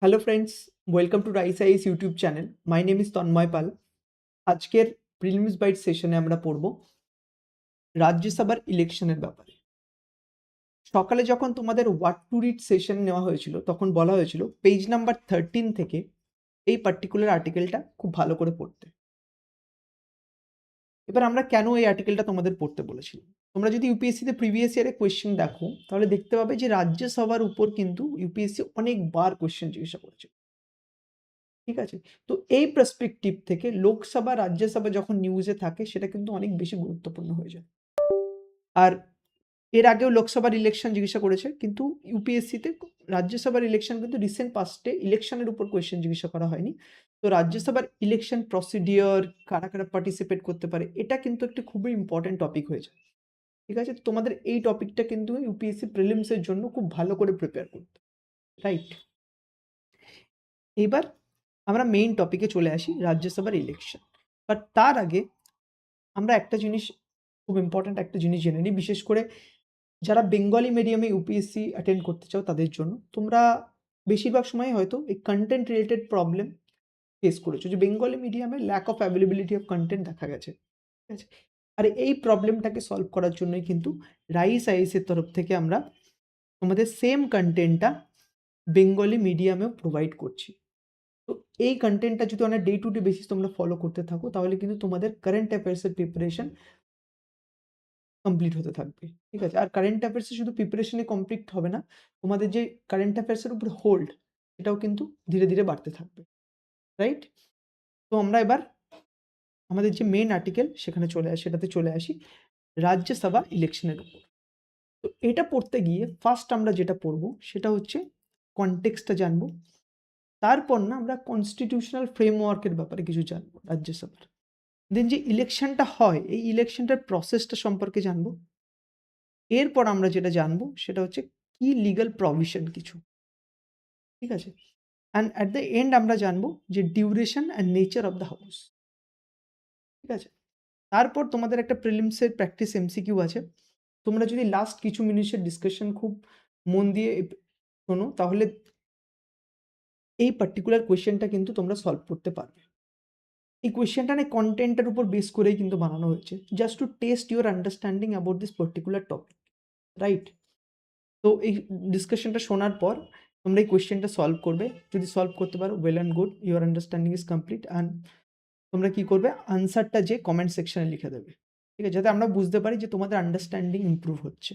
Hello friends, welcome to rice ice YouTube channel. My name is Tanmay Pal. আজকের prelims byte সেশনে আমরা পড়ব রাজ্যসভার ইলেকশনের ব্যাপারে। সকালে যখন তোমাদের হোয়াট টু রিড সেশন নেওয়া হয়েছিল তখন বলা হয়েছিল পেজ নাম্বার 13 থেকে এই পার্টিকুলার আর্টিকেলটা খুব ভালো করে পড়তে। এবার আমরা কেন এই আর্টিকেলটা তোমাদের পড়তে বলেছিলাম? তোমরা যদি ইউপিএসসিতে প্রিভিয়াস ইয়ারে কোয়েশ্চেন দেখো তাহলে দেখতে পাবে যে রাজ্যসভার উপর কিন্তু ইউপিএসসি অনেকবার কোয়েশ্চেন জিজ্ঞাসা করেছে। ঠিক আছে? তো এই পার্সপেক্টিভ থেকে লোকসভা, রাজ্যসভা যখন নিউজে থাকে সেটা কিন্তু অনেক বেশি গুরুত্বপূর্ণ হয়ে যায়। আর এর আগেও লোকসভার ইলেকশন জিজ্ঞাসা করেছে, কিন্তু ইউপিএসসিতে রাজ্যসভার ইলেকশন কিন্তু রিসেন্ট পাস্টে ইলেকশনের উপর কোয়েশ্চেন জিজ্ঞাসা করা হয়নি। তো রাজ্যসভার ইলেকশন প্রসিডিওর, কারা কারা পার্টিসিপেট করতে পারে, এটা কিন্তু একটা খুবই ইম্পর্টেন্ট টপিক হয়ে যায়। ঠিক আছে? তো তোমাদের এই টপিকটা কিন্তু ইউপিএসসি প্রিলিমসের জন্য খুব ভালো করে প্রিপেয়ার করতে, রাইট? এবার আমরা মেইন টপিকে চলে আসি, রাজ্যসভার ইলেকশন। বাট তার আগে আমরা একটা জিনিস, খুব ইম্পর্ট্যান্ট একটা জিনিস জেনে নিই, বিশেষ করে যারা বেঙ্গলি মিডিয়ামে ইউপিএসসি অ্যাটেন্ড করতে চাও তাদের জন্য। তোমরা বেশিরভাগ সময় হয়তো এই কন্টেন্ট রিলেটেড প্রবলেম ফেস করেছো, যে বেঙ্গলি মিডিয়ামে lack of availability of content দেখা গেছে। ঠিক আছে? আর এই প্রবলেমটাকে সলভ করার জন্যই কিন্তু রাইস আইএস এর তরফ থেকে আমরা তোমাদের সেম কন্টেন্টটা বেঙ্গলি মিডিয়ামেও প্রোভাইড করছি। তো এই কন্টেন্টটা যদি on day to day basis তোমরা ফলো করতে থাকো তাহলে কিন্তু তোমাদের কারেন্ট অ্যাফেয়ার্সের প্রিপারেশন কমপ্লিট হতে থাকবে। ঠিক আছে? আর কারেন্ট অ্যাফেয়ার্সে শুধু প্রিপারেশনই কমপ্লিট হবে না, তোমাদের যে কারেন্ট অ্যাফেয়ার্সের উপর হোল্ড, এটাও কিন্তু ধীরে ধীরে বাড়তে থাকবে, রাইট? তো আমরা এবার আমাদের যে মেইন আর্টিকেল সেটাতে চলে আসি, রাজ্যসভা ইলেকশনের উপর। তো এটা পড়তে গিয়ে ফার্স্ট আমরা যেটা পড়বো সেটা হচ্ছে কনটেক্সটটা জানবো। তারপর না আমরা কনস্টিটিউশনাল ফ্রেমওয়ার্কের ব্যাপারে কিছু জানবো রাজ্যসভার। দেন যে ইলেকশনটা হয়, এই ইলেকশনটার প্রসেসটা সম্পর্কে জানবো। এরপর আমরা যেটা জানবো সেটা হচ্ছে কি লিগ্যাল প্রভিশন কিছু। ঠিক আছে? অ্যান্ড অ্যাট দ্য এন্ড আমরা জানবো যে duration and nature of the house. ঠিক আছে? তারপর তোমাদের একটা প্রিলিমসের প্র্যাকটিস এমসিকিউ আছে। তোমরা যদি লাস্ট কিছু মিনিটের ডিসকাশন খুব মন দিয়ে শোনো তাহলে এই পার্টিকুলার কোয়েশ্চেনটা কিন্তু তোমরা সলভ করতে পারবে। এই কোয়েশ্চেনটা না কন্টেন্টের উপর বেস করেই কিন্তু বানানো হয়েছে, just to test your understanding about this particular topic, right? তো এই ডিসকাশনটা শোনার পর তোমরা এই কোয়েশ্চেনটা সলভ করবে। যদি সলভ করতে পারো, well and good, your understanding is complete. And তোমরা কি করবে, আনসারটা যে কমেন্ট সেকশনে লিখে দেবে। ঠিক আছে? যাতে আমরা বুঝতে পারি যে তোমাদের আন্ডারস্ট্যান্ডিং ইমপ্রুভ হচ্ছে,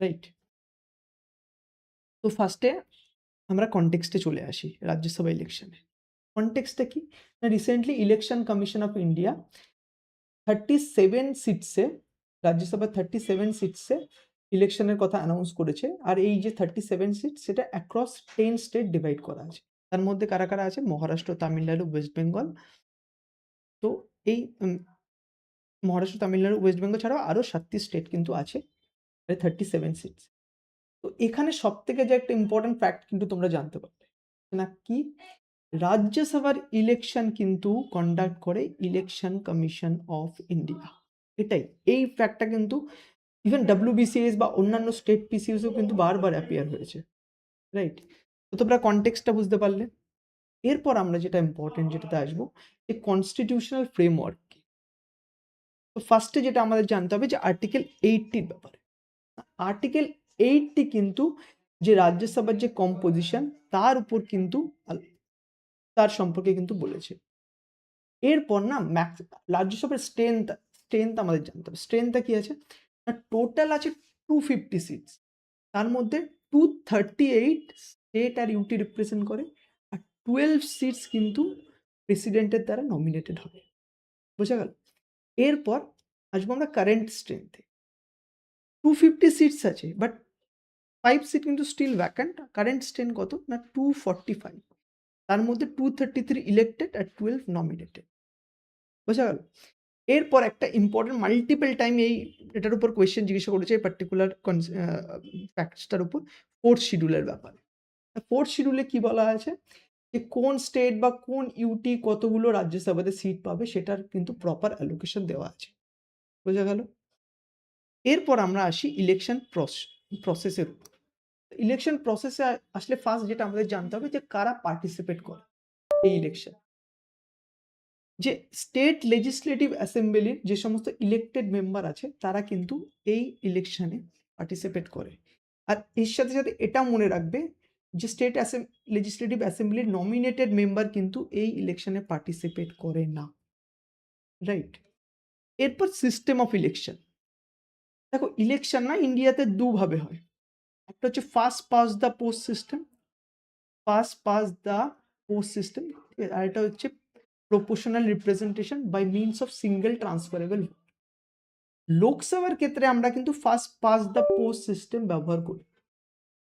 রাইট? তো ফার্স্টে আমরা কনটেক্সটে চলে আসি, রাজ্যসভা ইলেকশনে। কনটেক্সটটা কি না, recently election commission of India 37 সিটসে, রাজ্যসভার 37 সিটসে ইলেকশনের কথা অ্যানাউন্স করেছে। আর এই যে 37 সিট, সেটা অ্যাক্রস 10 স্টেট ডিভাইড করা আছে। তার মধ্যে কারা কারা আছে? মহারাষ্ট্র, তামিলনাড়ু, ওয়েস্ট বেঙ্গল। তো এই মহারাষ্ট্র, তামিলনাড়ু, ওয়েস্ট বেঙ্গল ছাড়াও আরও 7টি স্টেট কিন্তু আছে 37 সিটস। তো এখানে সব থেকে যে একটা ইম্পর্টেন্ট ফ্যাক্ট কিন্তু তোমরা জানতে পারবে না, কি রাজ্যসভার ইলেকশন কিন্তু কন্ডাক্ট করে ইলেকশন কমিশন অফ ইন্ডিয়া। এটাই, এই ফ্যাক্টটা কিন্তু ইভেন ডব্লিউবিসিএস বা অন্যান্য স্টেট পিসিএসও কিন্তু বারবার অ্যাপিয়ার হয়েছে, রাইট? তো তোমরা কনটেক্সটটা বুঝতে পারলে। এরপর আমরা যেটা ইম্পর্টেন্ট যেটাতে আসবো, যে কনস্টিটিউশনাল ফ্রেমওয়ার্ক কি। তো ফার্স্টে যেটা আমাদের জানতে হবে যে আর্টিকেল 80 ব্যাপারে। আর্টিকেল 80 কিন্তু যে রাজ্যসভার যে কম্পোজিশন তার উপর কিন্তু তার সম্পর্কে কিন্তু বলেছে। এরপর না রাজ্যসভার স্ট্রেংথ আমাদের জানতে হবে। স্ট্রেংথটা কি আছে না, টোটাল আছে 250 সিটস। তার মধ্যে 238 স্টেট আর ইউটি রিপ্রেজেন্ট করে, আর 12 সিটস কিন্তু প্রেসিডেন্টের দ্বারা নমিনেটেড হবে। বোঝা গেল? এরপর আসবো আমরা কারেন্ট স্ট্রেংথে। 250 সিটস আছে, বাট 5 সিট কিন্তু স্টিল ভ্যাকান্ট। কারেন্ট স্ট্রেংথ কত না 245। তার মধ্যে 233 ইলেক্টেড আর 12 নমিনেটেড। বোঝা গেল? এরপর একটা ইম্পর্টেন্ট, মাল্টিপল টাইম এটার উপর কোয়েশ্চেন জিজ্ঞাসা করেছে এই পার্টিকুলার ফ্যাক্টসটার উপর, ফোর্থ শিডিউলের ব্যাপারে। ফোর্থ শিডিউলে কি বলা আছে, যে কোন স্টেট বা কোন ইউটি কতগুলো রাজ্যসভাতে সিট পাবে সেটার কিন্তু প্রপার অ্যালোকেশন দেওয়া আছে। বোঝা গেল? এরপর আমরা আসি ইলেকশন প্রসেসের উপর। ইলেকশন প্রসেসে আসলে ফার্স্ট যেটা আমাদের জানতে হবে যে কারা পার্টিসিপেট করে এই ইলেকশন। যে স্টেট লেজিসলেটিভ অ্যাসেম্বলির যে সমস্ত ইলেক্টেড মেম্বার আছে তারা কিন্তু এই ইলেকশনে পার্টিসিপেট করে। আর এর সাথে সাথে এটা মনে রাখবে যে স্টেট লেজিসলেটিভ অ্যাসেম্বলির নমিনেটেড মেম্বার কিন্তু এই ইলেকশনে পার্টিসিপেট করে না, রাইট? এরপর সিস্টেম অফ ইলেকশন। দেখো ইলেকশন না ইন্ডিয়াতে দুভাবে হয়। একটা হচ্ছে first past the post system, ঠিক আছে? আর এটা হচ্ছে proportional representation by means of single transferable. লোকসভার ক্ষেত্রে আমরা কিন্তু first past the post system ব্যবহার করি,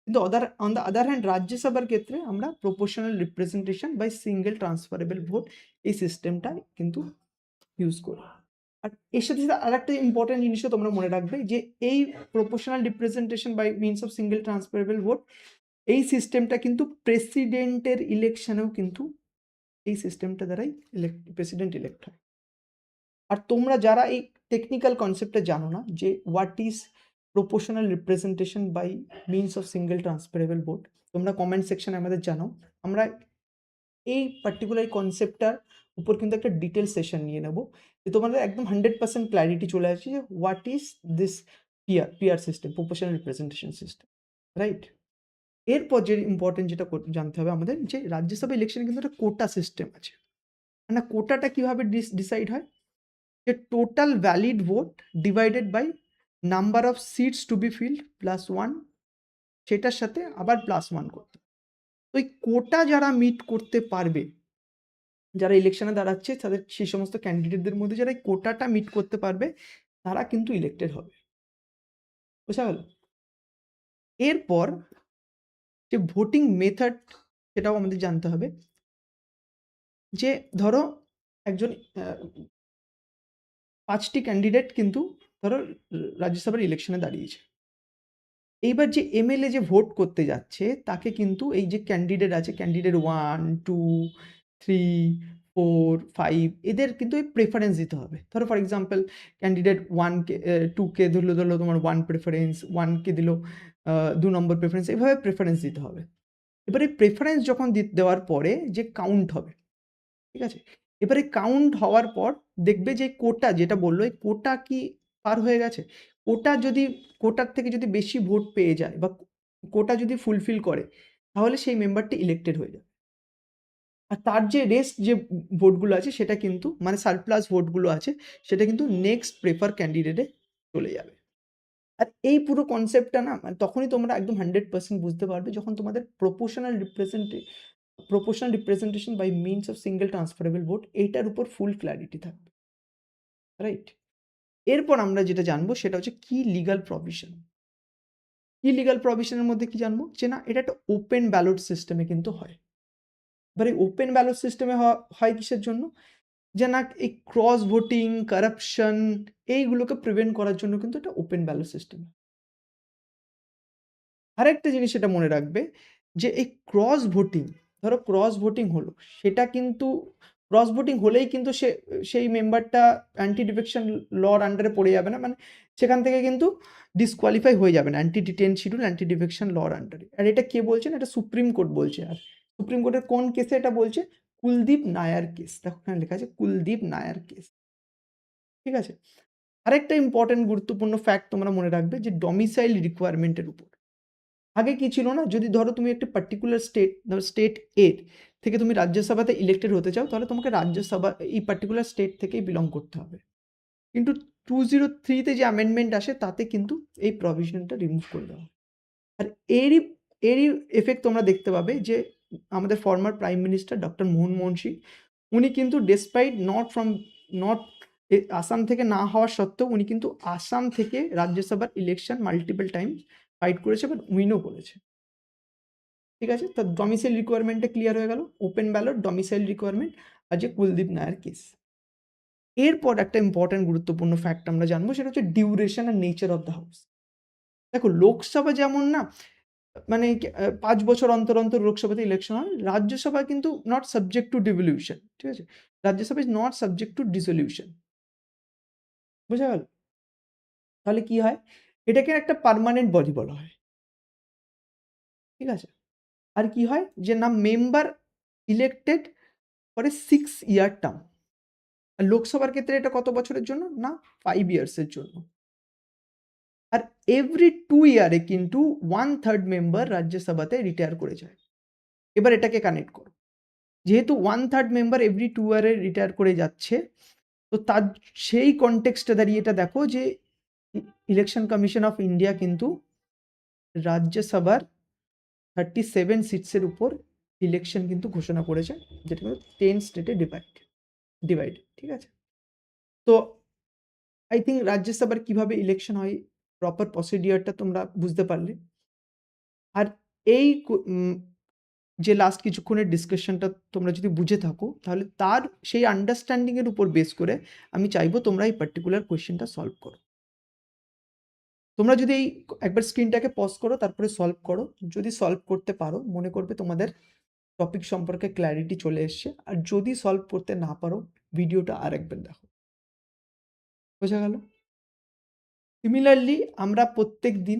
কিন্তু অন দ্য আদার হ্যান্ড রাজ্যসভার ক্ষেত্রে আমরা proportional representation by single transferable vote এই সিস্টেমটা কিন্তু ইউজ করি। আর এর সাথে সাথে আর একটা ইম্পর্টেন্ট জিনিসও তোমরা মনে রাখবে যে এই proportional representation by means of single transferable vote এই সিস্টেমটা কিন্তু প্রেসিডেন্টের ইলেকশনেও কিন্তু এই সিস্টেমটা দ্বারাই প্রেসিডেন্ট ইলেক্ট হয়। আর তোমরা যারা এই টেকনিক্যাল কনসেপ্টটা জানো না যে what is proportional representation by means of single transferable vote, তোমরা কমেন্ট সেকশনে আমাদের জানাও। আমরা এই পার্টিকুলার কনসেপ্টটার উপর কিন্তু একটা ডিটেল সেশন নিয়ে নেব, যে তোমাদের একদম 100% ক্ল্যারিটি চলে আসছে যে what is this PR system, proportional representation system, right? এরপর যে ইম্পর্টেন্ট যেটা জানতে হবে আমাদের, যে রাজ্যসভা ইলেকশনে কিন্তু একটা কোটা সিস্টেম আছে। মানে কোটাটা কিভাবে ডিসাইড হয়, যে total valid vote divided by number of seats to be filled plus 1, সেটার সাথে আবার প্লাস 1 করতে। তো এই কোটা যারা মিট করতে পারবে, যারা ইলেকশনে দাঁড়াচ্ছে তাদের সেই সমস্ত ক্যান্ডিডেটদের মধ্যে যারা এই কোটাটা মিট করতে পারবে তারা কিন্তু ইলেক্টেড হবে। বুঝা গেল? এরপর যে ভোটিং মেথড সেটাও আমাদের জানতে হবে। যে ধরো একজন 5টি ক্যান্ডিডেট কিন্তু ধরো রাজ্যসভার ইলেকশনে দাঁড়িয়েছে। এইবার যে এমএলএ যে ভোট করতে যাচ্ছে তাকে কিন্তু এই যে ক্যান্ডিডেট আছে, ক্যান্ডিডেট 1, 2, 3, 4, 5 এদের কিন্তু এই প্রেফারেন্স দিতে হবে। ধরো ফর এক্সাম্পল ক্যান্ডিডেট 1 কে 2 কে ধরলো তোমার 1 প্রেফারেন্স, 1 কে দিল 2 নম্বর প্রেফারেন্স, এভাবে প্রেফারেন্স দিতে হবে। এবারে প্রেফারেন্স যখন দেওয়ার পরে যে কাউন্ট হবে, ঠিক আছে? এবারে কাউন্ট হওয়ার পর দেখবে যে কোটা যেটা বললো, এই কোটা কি পার হয়ে গেছে? কোটার থেকে যদি বেশি ভোট পেয়ে যায় বা কোটা যদি ফুলফিল করে, তাহলে সেই মেম্বারটি ইলেক্টেড হয়ে যাবে। আর তার যে রেস্ট যে ভোটগুলো আছে সেটা কিন্তু মানে সারপ্লাস ভোটগুলো আছে সেটা কিন্তু নেক্সট প্রেফার ক্যান্ডিডেটে চলে যাবে। আর এই পুরো কনসেপ্টটা না মানে তখনই তোমরা একদম 100% বুঝতে পারবে যখন তোমাদের proportional representation by means of single transferable vote এইটার উপর ফুল ক্ল্যারিটি থাকবে, রাইট? এরপর আমরা যেটা জানবো সেটা হচ্ছে কি লিগাল প্রভিশন। কি লিগাল প্রভিশনের মধ্যে কি জানবো, যে না এটা একটা ওপেন ব্যালট সিস্টেমে কিন্তু হয়। এবার এই ওপেন ব্যালট সিস্টেমে হয় কিসের জন্য, যে না এই ক্রস ভোটিং, কারাপশন এইগুলোকে প্রিভেন্ট করার জন্য কিন্তু এটা ওপেন ব্যালট সিস্টেম। আরেকটা জিনিস এটা মনে রাখবে যে এই ক্রস ভোটিং, ধরো ক্রস ভোটিং হলো, সেটা কিন্তু ক্রস ভোটিং হলেই কিন্তু সেই মেম্বারটা অ্যান্টি ডিফেকশন লর আন্ডারে পড়ে যাবে না, মানে সেখান থেকে কিন্তু ডিসকোয়ালিফাই হয়ে যাবে না anti detain schedule anti defection law আন্ডারে। আর এটা কে বলছেন, এটা সুপ্রিম কোর্ট বলছে। আর সুপ্রিম কোর্টের কোন কেসে এটা বলছে, কুলদীপ নায়ার কেস। দেখো এখানে লেখা আছে কুলদীপ নায়ার কেস, ঠিক আছে? আরেকটা ইম্পর্টেন্ট গুরুত্বপূর্ণ ফ্যাক্ট তোমরা মনে রাখবে যে ডমিসাইল রিকোয়ারমেন্টের উপর। আগে কি ছিল না, যদি ধরো তুমি একটা পার্টিকুলার স্টেট, ধরো স্টেট এ থেকে তুমি রাজ্যসভাতে ইলেক্টেড হতে চাও, তাহলে তোমাকে রাজ্যসভা এই পার্টিকুলার স্টেট থেকেই বিলং করতে হবে। কিন্তু 203 যে অ্যামেন্ডমেন্ট আসে তাতে কিন্তু এই প্রভিশনটা রিমুভ করে দেওয়া হয়। আর এরই এরই এফেক্ট তোমরা দেখতে পাবে যে আমাদের former prime minister doctor Manmohan Singh, উনি কিন্তু ডেসপাইট নট আসাম থেকে না হওয়ার সত্ত্বেও উনি কিন্তু আসাম থেকে রাজ্যসভার ইলেকশন মাল্টিপল টাইমস ফাইট করেছে, বাট উইনও করেছে। ঠিক আছে? তো ডমিসাইল রিকোয়ারমেন্টটা ক্লিয়ার হয়ে গেল, ওপেন ব্যালট, ডমিসাইল রিকোয়ারমেন্ট আর যে কুলদীপ নায়ার কেস। এরপর একটা ইম্পর্টেন্ট গুরুত্বপূর্ণ ফ্যাক্ট আমরা জানবো, সেটা হচ্ছে ডিউরেশন আর নেচার অফ দ্য হাউস। দেখো লোকসভা যেমন না মানে 5 বছর অন্তর অন্তর লোকসভাতে ইলেকশন হয়, রাজ্যসভা কিন্তু নট সাবজেক্ট টু ডিভলিউশন, ঠিক আছে? Rajya Sabha is not subject to dissolution. বোঝা গেল? তাহলে কি হয়, এটাকে একটা পার্মানেন্ট বডি বলা হয়। ঠিক আছে? আর কি হয় যে না member elected for a 6 year term. আর লোকসভার ক্ষেত্রে এটা কত বছরের জন্য? না 5 ইয়ার্স এর জন্য। আর এভরি 2 ইয়ারে কিন্তু 1/3 মেম্বার রাজ্যসভাতে রিটায়ার করে যায়। এবার এটাকে কানেক্ট করো। যেহেতু 1/3 মেম্বার এভরি 2 ইয়ারে রিটায়ার করে যাচ্ছে, তো তার সেই কনটেক্সটে দাঁড়িয়ে এটা দেখো যে ইলেকশন কমিশন অফ ইন্ডিয়া কিন্তু রাজ্যসভার 37 সিটসের উপর ইলেকশন কিন্তু ঘোষণা করেছে, যেটা কিন্তু 10 স্টেটে ডিভাইড, ঠিক আছে? তো আই থিঙ্ক রাজ্যসভার কিভাবে ইলেকশন হয় প্রপার প্রসিডিউরটা তোমরা বুঝতে পারলে। আর এই যে লাস্ট কিছুক্ষণের ডিসকাশনটা তোমরা যদি বুঝে থাকো, তাহলে তার সেই আন্ডারস্ট্যান্ডিং এর উপর বেস করে আমি চাইবো তোমরা এই পার্টিকুলার কোয়েশ্চেনটা সলভ করো। তোমরা যদি এই একবার স্ক্রিনটাকে পজ করো, তারপরে সলভ করো। যদি সলভ করতে পারো, মনে করবে তোমাদের টপিক সম্পর্কে ক্ল্যারিটি চলে এসছে। আর যদি সলভ করতে না পারো, ভিডিওটা আরেকবার দেখো। বোঝা গেল? সিমিলারলি আমরা প্রত্যেকদিন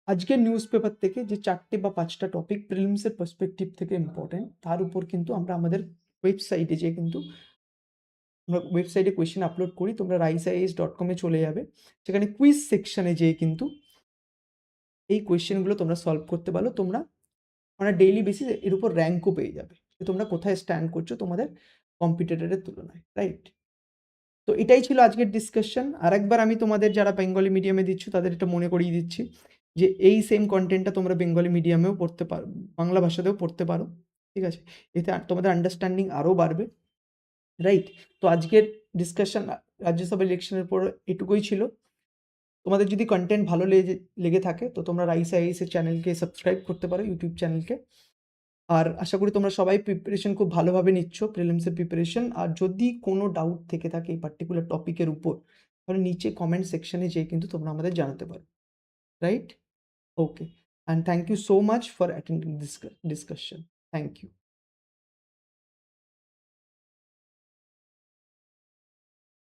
আজকের নিউজ পেপার থেকে যে 4টে বা 5টা টপিক প্রিলিমসের পার্সপেক্টিভ থেকে ইম্পর্টেন্ট, তার উপর কিন্তু আমরা আমাদের ওয়েবসাইটে যেয়ে কিন্তু আমরা ওয়েবসাইটে কোয়েশ্চেন আপলোড করি। তোমরা riseias.com এ চলে যাবে। সেখানে কুইজ সেকশনে যেয়ে কিন্তু এই কোয়েশ্চেনগুলো তোমরা সলভ করতে পারো। তোমরা on a ডেইলি বেসিস এর উপর র‍্যাংকও পেয়ে যাবে। যে তোমরা কোথায় স্ট্যান্ড করছো তোমাদের কম্পিটিটরের তুলনায়, রাইট? তো এটাই ছিল আজকের ডিসকাশন। আরেকবার আমি তোমাদের যারা বেঙ্গলি মিডিয়ামে দিচ্ছ তাদের এটা মনে করিয়ে দিচ্ছি যে এই সেম কনটেন্টটা তোমরা বেঙ্গলি মিডিয়ামেও পড়তে পারো, বাংলা ভাষাতেও পড়তে পারো, ঠিক আছে? এতে তোমাদের আন্ডারস্ট্যান্ডিং আরও বাড়বে, রাইট? তো আজকের ডিসকাশন রাজ্যসভা ইলেকশনের উপর এটুকুই ছিল। তোমাদের যদি কনটেন্ট ভালো লেগে থাকে তো তোমরা রাইস আইএস এর চ্যানেলকে সাবস্ক্রাইব করতে পারো, ইউটিউব চ্যানেলকে। আর আশা করি তোমরা সবাই প্রিপারেশন খুব ভালোভাবে নিচ্ছ, প্রিলিমসের প্রিপারেশন। আর যদি কোনো ডাউট থেকে থাকে এই পার্টিকুলার টপিকের উপর, তাহলে নিচে কমেন্ট সেকশনে যেয়ে কিন্তু তোমরা আমাদের জানাতে পারো, right? Okay, and thank you so much for attending this discussion. Thank you.